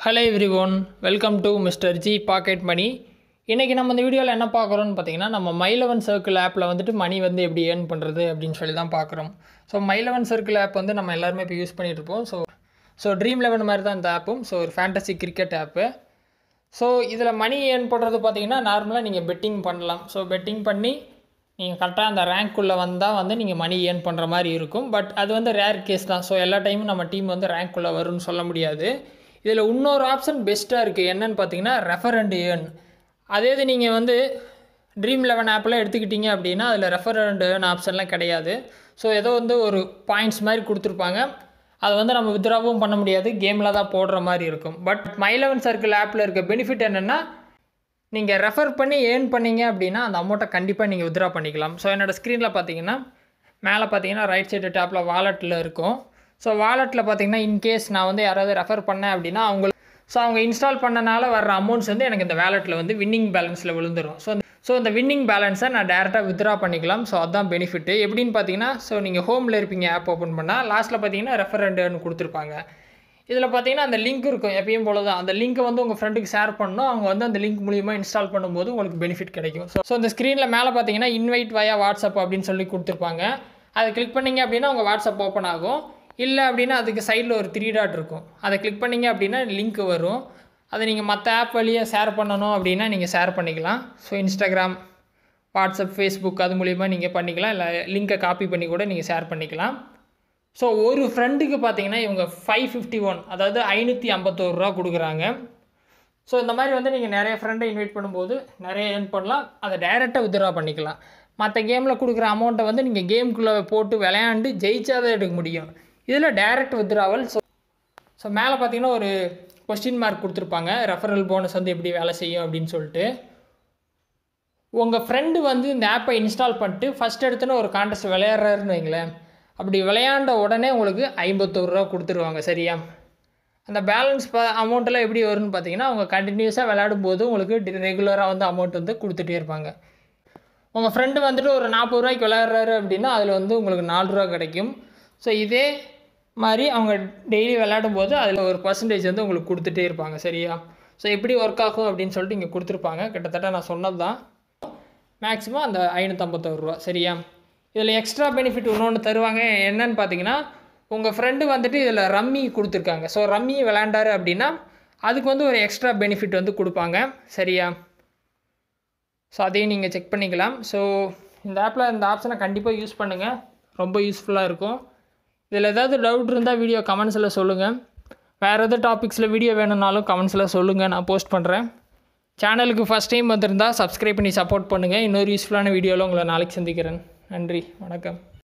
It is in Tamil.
Hello everyone, welcome to Mr G pocket money. இன்றைக்கி நம்ம இந்த வீடியோவில் என்ன பார்க்குறோன்னு பார்த்தீங்கன்னா, நம்ம மை11 சர்க்கிள் ஆப்பில் வந்துட்டு மணி வந்து எப்படி ஏர்ன் பண்ணுறது அப்படின்னு சொல்லி தான் பார்க்குறோம். ஸோ மை11 சர்க்கிள் ஆப் வந்து நம்ம எல்லாருமே இப்போ யூஸ் பண்ணிகிட்டு இருப்போம். ஸோ ட்ரீம்11 மாதிரி தான் இந்த ஆப்பும். ஸோ ஒரு ஃபேண்டசி கிரிக்கெட் ஆப்பு. ஸோ இதில் மணி ஏர்ன் பண்ணுறது பார்த்தீங்கன்னா நார்மலாக நீங்கள் பெட்டிங் பண்ணலாம். ஸோ பெட்டிங் பண்ணி நீங்கள் கரெக்டாக அந்த ரேங்க்குள்ளே வந்தால் வந்து நீங்கள் மணி ஏர்ன் பண்ணுற மாதிரி இருக்கும். பட் அது வந்து ரேர் கேஸ் தான். ஸோ எல்லா டைமும் நம்ம டீம் வந்து ரேங்க்குள்ளே வரும்னு சொல்ல முடியாது. இதில் இன்னொரு ஆப்ஷன் பெஸ்ட்டாக இருக்குது. என்னென்னு பார்த்தீங்கன்னா ரெஃபர் அண்ட் ஏர்ன். அதே இது நீங்கள் வந்து ட்ரீம்11 ஆப்பில் எடுத்துக்கிட்டிங்க அப்படின்னா அதில் ரெஃபர் அண்ட் ஏர்ன் ஆப்ஷன்லாம் கிடையாது. ஸோ ஏதோ வந்து ஒரு பாயிண்ட்ஸ் மாதிரி கொடுத்துருப்பாங்க. அதை வந்து நம்ம வித்ட்ராவும் பண்ண முடியாது, கேமில் தான் போடுற மாதிரி இருக்கும். பட் மை11 சர்க்கிள் ஆப்பில் இருக்க பெனிஃபிட் என்னென்னா, நீங்கள் ரெஃபர் பண்ணி ஏர்ன் பண்ணிங்க அப்படின்னா அந்த அமௌண்ட்டை கண்டிப்பாக நீங்கள் வித்ட்ரா பண்ணிக்கலாம். ஸோ என்னோடய ஸ்க்ரீனில் பார்த்தீங்கன்னா மேலே பார்த்தீங்கன்னா ரைட் சைடு டேப்பில் வாலெட்டில் இருக்கும். ஸோ வாலெட்டில் பார்த்தீங்கன்னா இன்கேஸ் நான் வந்து யாராவது ரெஃபர் பண்ணேன் அப்படின்னா அவங்க இன்ஸ்டால் பண்ணனால வர்ற அமௌண்ட்ஸ் வந்து எனக்கு இந்த வேலெட்டில் வந்து வின்னிங் பேலன்ஸில் விழுந்துடும். ஸோ இந்த வின்னிங் பேலன்ஸை நான் டேரெக்டாக வித்ட்ரா பண்ணிக்கலாம். ஸோ அதுதான் பெனிஃபிட்டு. எப்படின்னு பார்த்தீங்கன்னா, ஸோ நீங்கள் ஹோமில் இருப்பீங்க, ஆப் ஓப்பன் பண்ணால் லாஸ்ட்டில் பார்த்தீங்கன்னா ரெஃபர் அண்ட் ஏர்ன் கொடுத்துருப்பாங்க. இதில் பார்த்தீங்கன்னா அந்த லிங்க் இருக்கும், எப்பயும் போல தான். அந்த லிங்க்கை வந்து உங்கள் ஃப்ரெண்டுக்கு ஷேர் பண்ணணும். அவங்க வந்து அந்த லிங்க் மூலியமாக இன்ஸ்டால் பண்ணும்போது உங்களுக்கு பெனிஃபிட் கிடைக்கும். ஸோ இந்த ஸ்க்ரீனில் மேலே பார்த்தீங்கன்னா இன்வைட் வயா வாட்ஸ்அப் அப்படின்னு சொல்லி கொடுத்துருப்பாங்க. அதை கிளிக் பண்ணிங்க அப்படின்னா உங்கள் வாட்ஸ்அப் ஓப்பன் ஆகும். இல்லை அப்படின்னா அதுக்கு சைடில் ஒரு 3 டாட் இருக்கும். அதை கிளிக் பண்ணிங்க அப்படின்னா லிங்க் வரும். அதை நீங்கள் மற்ற ஆப் வழியாக ஷேர் பண்ணணும் அப்படின்னா நீங்கள் ஷேர் பண்ணிக்கலாம். ஸோ இன்ஸ்டாகிராம், வாட்ஸ்அப், ஃபேஸ்புக் அது மூலிமா நீங்கள் பண்ணிக்கலாம். இல்லை லிங்க்கை காப்பி பண்ணி கூட நீங்கள் ஷேர் பண்ணிக்கலாம். ஸோ ஒரு ஃப்ரெண்டுக்கு பார்த்தீங்கன்னா இவங்க 551, அதாவது 551 ரூபா கொடுக்குறாங்க. ஸோ இந்த மாதிரி வந்து நீங்கள் நிறைய ஃப்ரெண்டை இன்வைட் பண்ணும்போது நிறைய ஏர்ன் பண்ணலாம். அதை டைரெக்டாக வித்ட்ரா பண்ணிக்கலாம். மற்ற கேமில் கொடுக்குற அமௌண்ட்டை வந்து நீங்கள் கேமுக்குள்ளே போட்டு விளையாண்டு ஜெயிச்சாதான் எடுக்க முடியும். இதில் டைரக்ட் வித்ட்ராவல். ஸோ மேலே பார்த்தீங்கன்னா ஒரு கொஸ்டின் மார்க் கொடுத்துருப்பாங்க, ரெஃபரல் போனஸ் வந்து எப்படி வேலை செய்யும் அப்படின்னு சொல்லிட்டு. உங்கள் ஃப்ரெண்டு வந்து இந்த ஆப்பை இன்ஸ்டால் பண்ணிட்டு ஃபஸ்ட் எடுத்துன்னு ஒரு கான்டெஸ்ட் விளையாடுறாருன்னு வைங்களேன். அப்படி விளையாண்ட உடனே உங்களுக்கு 51 ரூபா கொடுத்துருவாங்க. சரியா? அந்த பேலன்ஸ் அமௌண்ட்டெல்லாம் எப்படி வரும்னு பார்த்தீங்கன்னா, அவங்க கண்டினியூஸாக விளையாடும் போது உங்களுக்கு ரெகுலராக வந்து அமௌண்ட் வந்து கொடுத்துட்டே இருப்பாங்க. உங்கள் ஃப்ரெண்டு வந்துட்டு ஒரு 40 ரூபாய்க்கு விளையாடுறாரு அப்படின்னா அதில் வந்து உங்களுக்கு 4 ரூபா கிடைக்கும். ஸோ இதே மாதிரி அவங்க டெய்லி விளையாடும் போது அதில் ஒரு பர்சன்டேஜ் வந்து உங்களுக்கு கொடுத்துட்டே இருப்பாங்க. சரியா? ஸோ எப்படி ஒர்க் ஆகும் அப்படின்னு சொல்லிட்டு இங்கே கொடுத்துருப்பாங்க. கிட்டத்தட்ட நான் சொன்னது தான். மேக்ஸிமம் அந்த 551 ரூபா. சரியா? இதில் எக்ஸ்ட்ரா பெனிஃபிட் இன்னொன்று தருவாங்க. என்னன்னு பார்த்தீங்கன்னா, உங்கள் ஃப்ரெண்டு வந்துட்டு இதில் ரம்மி கொடுத்துருக்காங்க. ஸோ ரம்மி விளையாண்டாரு அப்படின்னா அதுக்கு வந்து ஒரு எக்ஸ்ட்ரா பெனிஃபிட் வந்து கொடுப்பாங்க. சரியா? ஸோ அதையும் நீங்கள் செக் பண்ணிக்கலாம். ஸோ இந்த ஆப்பில் இந்த ஆப்ஷனை கண்டிப்பாக யூஸ் பண்ணுங்கள், ரொம்ப யூஸ்ஃபுல்லாக இருக்கும். இதில் ஏதாவது டவுட் இருந்தால் வீடியோ கமெண்ட்ஸில் சொல்லுங்கள். வேறு எதாவது டாபிக்ஸில் வீடியோ வேணும்னாலும் கமெண்ட்ஸில் சொல்லுங்கள், நான் போஸ்ட் பண்ணுறேன். சேனலுக்கு ஃபஸ்ட் டைம் வந்திருந்தால் சப்ஸ்கிரைப் பண்ணி சப்போர்ட் பண்ணுங்கள். இன்னொரு யூஸ்ஃபுல்லான வீடியோவில் உங்களை நாளைக்கு சந்திக்கிறேன். நன்றி, வணக்கம்.